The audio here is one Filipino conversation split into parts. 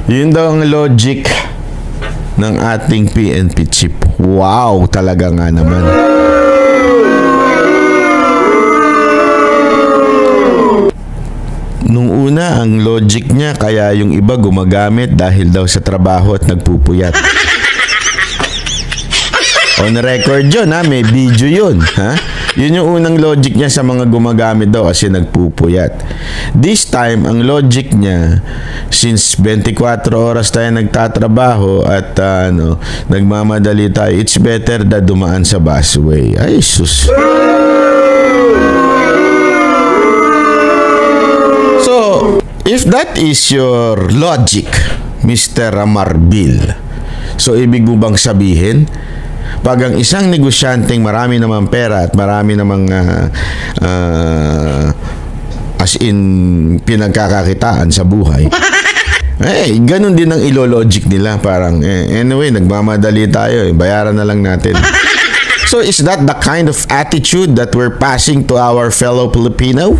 Yun daw ang logic ng ating PNP chief. Wow, talaga nga naman. Nung una, ang logic niya, kaya yung iba gumagamit dahil daw sa trabaho at nagpupuyat. On record yun, ha? May video yun, ha? Yun yung unang logic niya sa mga gumagamit daw kasi nagpupuyat. This time, ang logic niya, since 24 oras tayo nagtatrabaho at nagmamadali tayo, it's better na dumaan sa busway. Ay, sus. So, if that is your logic, Mr. Marbil, so ibig mo bang sabihin, pag ang isang negosyanteng marami namang pera at marami namang as in pinagkakakitaan sa buhay, ganun din ang ilo-logic nila. Parang, anyway, nagmamadali tayo, bayaran na lang natin. So, is that the kind of attitude that we're passing to our fellow Filipinos?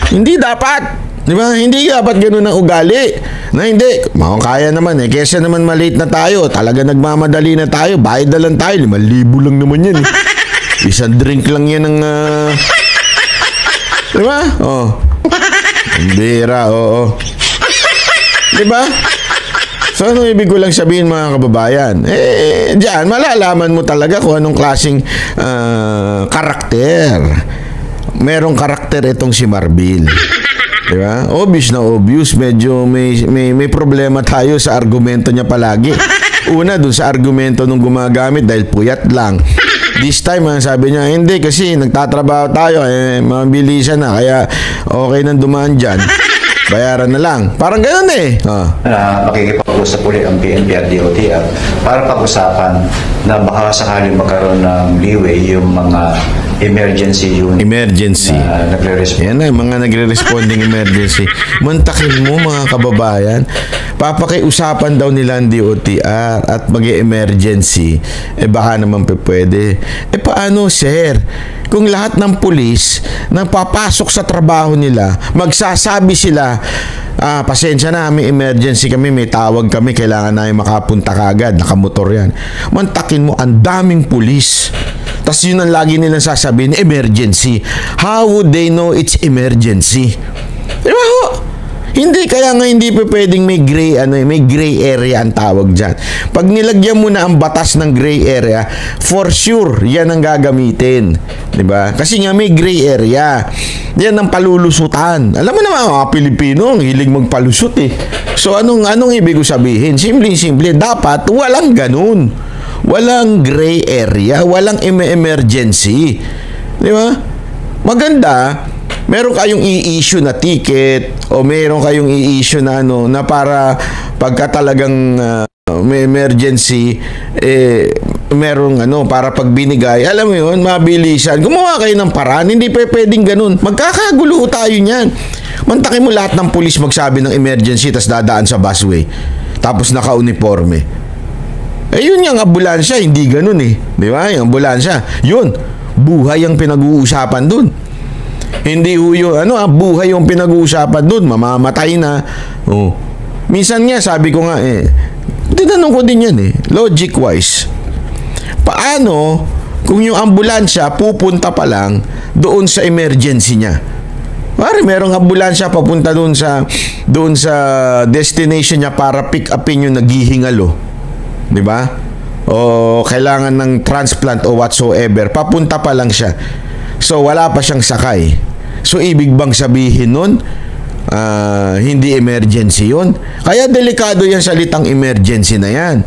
Hindi dapat. Di ba? Hindi dapat ganun ang ugali. Na hindi, kaya naman kesa naman maliit na tayo, talaga nagmamadali na tayo, bayad na lang tayo, 5,000 lang naman yan. Isang drink lang yan ng di ba? Oh. Ang bira, oo. Di ba? So, ano ibig ko lang sabihin, mga kababayan? Diyan, malalaman mo talaga kung anong klaseng karakter. Merong karakter itong si Marbil. Diba? Obvious na obvious. Medyo may problema tayo sa argumento niya palagi. Una, dun sa argumento nung gumagamit dahil puyat lang. This time, sabi niya, hindi kasi nagtatrabaho tayo, mabilisan na, kaya okay nang dumaan dyan. Bayaran na lang. Parang ganun Makikipag-usap ulit ang PNP at DOTR para pag-usapan na baka sakaling magkaroon ng leeway yung mga emergency unit. Emergency. Nagre-respond. Yan na, mga nagre-responding emergency. Mantakin mo, mga kababayan. Papakiusapan daw nila ang DOTR at mag-emergency. Baka naman pwede. Paano, sir? Kung lahat ng pulis nang papasok sa trabaho nila, magsasabi sila, pasensya na, may emergency kami, may tawag kami, kailangan namin makapunta kagad, nakamotor yan. Mantakin mo, ang daming pulis. Tapos yun ang lagi nilang sasabihin, emergency. How would they know it's emergency? Di ba ho? Hindi, kaya nga hindi pa pwedeng may gray area ang tawag dyan. Pag nilagyan mo na ang batas ng gray area, for sure, yan ang gagamitin. Diba? Kasi nga may gray area. Yan ang palulusutan. Alam mo naman, mga Pilipino, ang hilig magpalusot So, anong ibig ko sabihin? Simple, dapat walang ganun. Walang gray area, walang emergency. Diba? Maganda, meron kayong i-issue na ticket o meron kayong i-issue na na para pagka talagang may emergency, merong para pag binigay, alam mo yun, mabilisan. Gumawa kayo ng paraan, hindi pwedeng ganun. Magkakagulo tayo niyan. Mantakin mo lahat ng pulis magsabi ng emergency tas dadaan sa busway. Tapos naka-uniforme. Yun yung ambulansya, hindi ganun Di ba? Yung ambulansya, yun, buhay ang pinag-uusapan dun. Hindi yung buhay yung pinag-uusapan dun, mamamatay na. Minsan nga, sabi ko nga tinanong ko din yan logic wise. Paano kung yung ambulansya pupunta pa lang doon sa emergency niya? Pare, merong ambulansya papunta doon sa destination niya para pick upin yung naghihingalo. Di ba? O kailangan ng transplant o whatsoever, papunta pa lang siya. So, wala pa siyang sakay. So, ibig bang sabihin nun, hindi emergency yun? Kaya delikado yan salitang emergency na yan.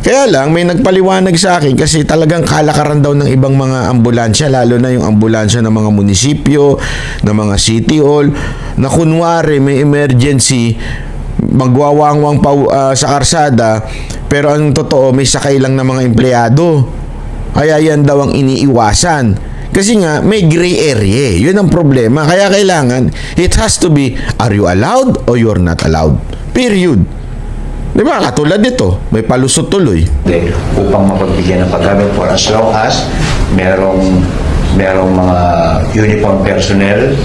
Kaya lang, may nagpaliwanag sa akin kasi talagang kalakaran daw ng ibang mga ambulansya, lalo na yung ambulansya ng mga munisipyo, ng mga city hall, na kunwari may emergency, magwawangwang pa sa karsada, pero ang totoo, may sakay lang ng mga empleyado. Kaya yan daw ang iniiwasan. Kasi nga, may gray area. Yun ang problema. Kaya kailangan, it has to be, are you allowed or you're not allowed? Period. Di ba? Katulad dito, may palusot tuloy. Upang mapagbigyan ng paggamit for as long as merong mga uniform personnel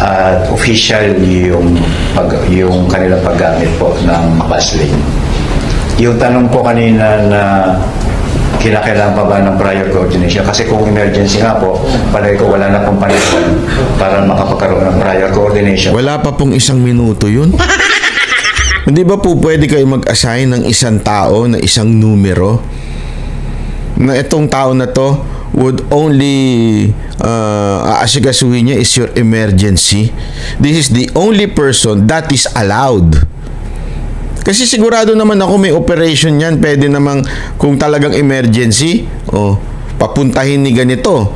at official yung kanilang paggamit po ng bus lane. Yung tanong ko kanina na kinakailangan pa ba ng prior coordination? Kasi kung emergency nga po, palagi ko wala na pong panahon para makapagkaroon ng prior coordination. Wala pa pong 1 minuto yun. Hindi ba po pwede kayo mag-assign ng isang tao na isang numero na itong tao na to would only aasikasuhin niya is your emergency? This is the only person that is allowed. Kasi sigurado naman ako may operation yan. Pwede namang kung talagang emergency, papuntahin ni ganito,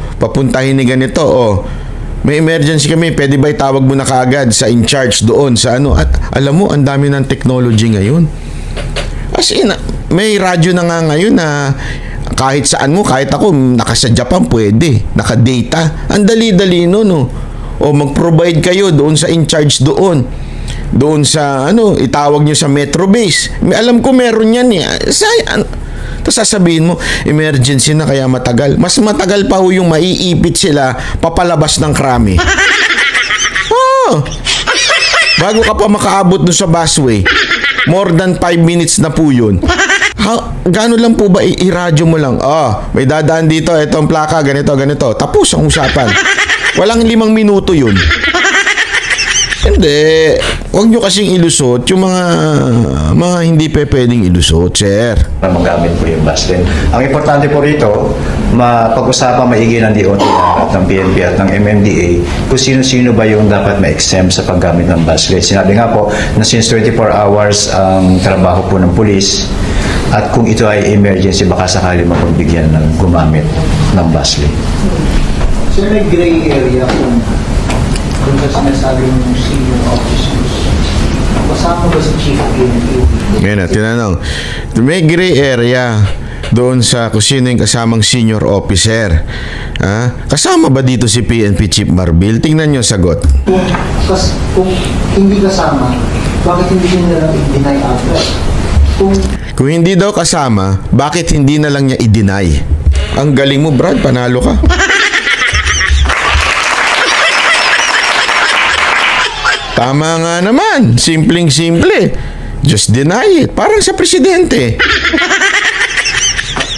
may emergency kami, pwede ba itawag mo na kaagad sa in charge doon sa ano? At alam mo, ang dami ng technology ngayon. As in, may radyo na nga ngayon na kahit saan mo, kahit ako, nasa Japan pwede, naka-data. Ang dali-dali no. O mag-provide kayo doon sa in charge doon sa itawag nyo sa Metro Base. Alam ko meron yan eh. Tapos sasabihin mo, emergency na kaya matagal. Mas matagal pa ho yung maiipit sila papalabas ng krami. Bago ka pa makaabot doon sa busway, more than 5 minutes na po yun. Gano'n lang po ba i-radyo mo lang? May dadaan dito, etong plaka, ganito. Tapos ang usapan. Walang 5 minuto yun. Hindi. Huwag nyo kasing ilusot yung mga hindi pwedeng ilusot, sir. Magamit po yung bus lane. Ang importante po rito, mapag-usapan maigi ng DOTR at ng PNP at ng MMDA kung sino-sino ba yung dapat ma-exempt sa paggamit ng bus lane. Sinabi nga po na since 24 hours ang trabaho po ng pulis at kung ito ay emergency, baka sakali mapagbigyan ng gumamit ng bus lane. So may gray area kung sa sinasabi ng senior officers. Kasama ba si Chief PNP? Ngayon na, tinanong. May gray area doon sa kung sino yung kasamang senior officer. Kasama ba dito si PNP Chief Marbil? Tingnan nyo sagot. Kung hindi kasama, bakit hindi nila i-deny outright? Kung hindi daw kasama, bakit hindi na lang niya i-deny? Ang galing mo, Brad. Panalo ka. Tama nga naman. Simpleng-simple. Just deny it. Parang sa presidente.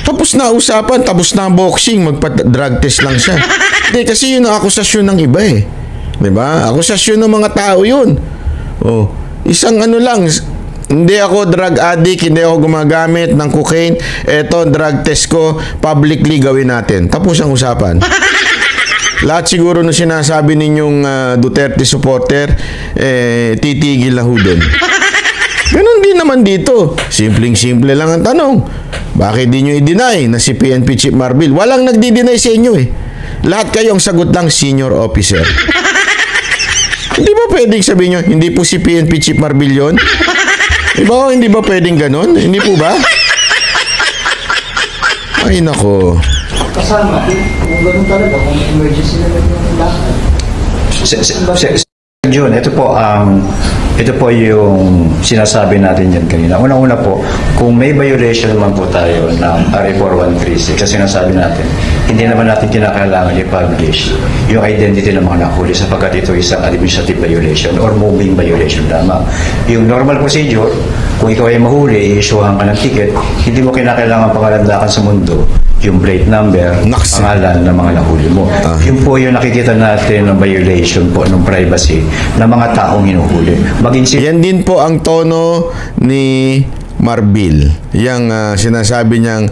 Tapos na usapan, tapos na boxing, magpa-drug test lang siya. Hindi, kasi yun ang akusasyon ng iba eh. Diba? Akusasyon ng mga tao yun. Isang lang, hindi ako drug addict, hindi ako gumagamit ng cocaine, eto drug test ko, publicly gawin natin. Tapos ang usapan. Lahat siguro na sinasabi ninyong Duterte supporter, titigil na ho doon. Ganun din naman dito. Simpleng-simple lang ang tanong. Bakit di nyo i-deny na si PNP Chief Marbil? Walang nagdi-deny sa inyo eh. Lahat kayo ang sagot lang senior officer. Hindi ba pwedeng sabihin nyo, hindi po si PNP Chief Marbil yun? Diba, hindi ba pwedeng ganun? Hindi po ba? Ay nako. Kasama, kung gano'n talaga, kung emergency na lang yung lahat. June, ito po yung sinasabi natin yan kanina. Una-una po, kung may violation naman po tayo ng RA 4136, kasi sinasabi natin, hindi naman natin kinakailangan i-publish yung identity ng mga nahuli sapagkat ito isang administrative violation or moving violation lamang. Yung normal procedure, kung ikaw ay mahuli, i-issuehan ka ng ticket, hindi mo kinakailangan pangalandakan sa mundo yung plate number, pangalan ng mga nahuli mo. Yun po yung nakikita natin ng violation po ng privacy ng mga taong hinuhuli. Yan din po ang tono ni Marbil. Yang sinasabi niyang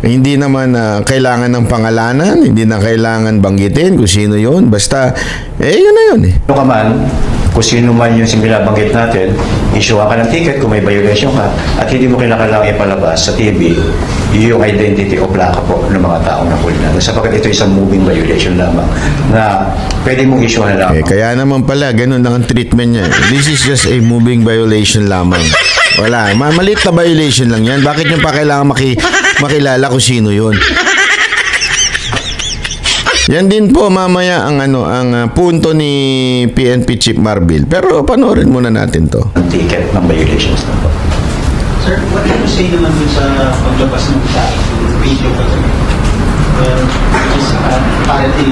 hindi naman kailangan ng pangalanan, hindi na kailangan banggitin kung sino yun. Basta, yun na yun eh. Ano ka man, kung sino man yung binabanggit natin, issue ka ng ticket kung may violation ka at hindi mo kailangan ipalabas sa TV yung identity o plaka po ng mga taong nahuli natin. Sapagkat ito isang moving violation lamang na pwede mong issue na lamang. Kaya naman pala, ganun lang ang treatment niya. This is just a moving violation lamang. Wala, maliit na violation lang yan. Bakit nyo pa kailangan makilala kung sino yun? Yan din po mamaya ang punto ni PNP Chief Marbil. Pero panoorin muna natin to. Ticket ng violations na po. Sir, what do you say naman dun sa paglabas ng video pa? which is apparently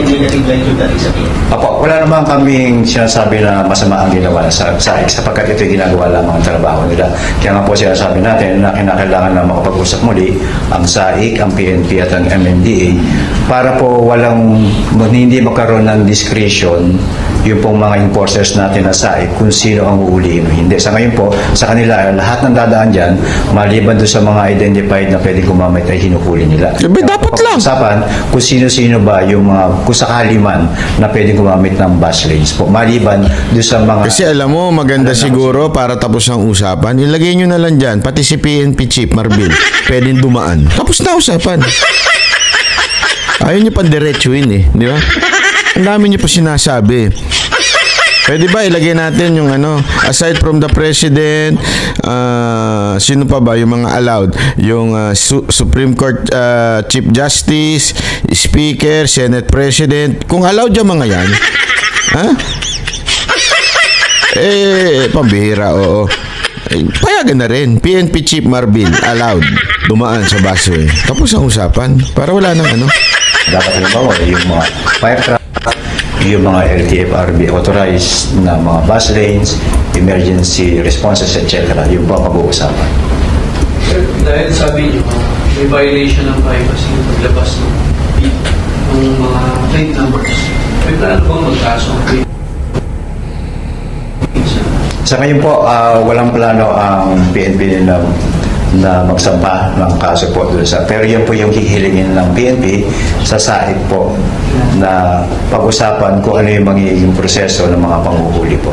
negative like yung dati sabihin. Apo, wala naman kaming sinasabi na masama ang ginawa sa SAIC sapagkat ito yung ginagawa lamang ang trabaho nila. Kaya nga po sinasabi natin na kinakailangan na makapag-usap muli ang SAIC, ang PNP at ang MMDA para po hindi magkaroon ng discretion yung pong mga enforcers natin na SAIC kung sino ang uulihin o hindi. Sa ngayon po, sa kanila, lahat ng dadaan dyan, maliban doon sa mga identified na pwede gumamit ay hinukuli nila. Dapat lang. Usapan kung sino-sino ba yung mga, kung sakali man na pwede gumamit ng bus lanes po. Maliban doon sa mga... Kasi alam mo, maganda siguro para tapos ang usapan, ilagay nyo na lang dyan, pati si PNP Chief Marvin, pwedeng dumaan. Tapos na usapan. Ayaw nyo pa diretsuin eh, di ba? Ang dami nyo pa sinasabi. Pwede ba ilagay natin yung aside from the president, sino pa ba yung mga allowed? Yung Supreme Court Chief Justice, Speaker, Senate President, kung allowed yung mga yan, ha? Pambihira, oo. Payagan na rin. PNP Chief Marvin, allowed. Dumaan sa busway. Tapos ang usapan. Para wala nang Dapat halimbawa yung mga fire truck, yung mga LTFRB authorized na mga bus lanes, emergency responses, etc. Yung po ang pag-uusapan. Sir, dahil sabi niyo, may violation ng privacy yung paglabas ng mga plate numbers. May plano bang magkaso? Sa ngayon po, walang plano ang PNP na magsampa ng kaso po doon sa. Pero yun po yung hihilingin ng PNP sa SAIC po na pag-usapan kung ano yung magiging proseso ng mga panguhuli po.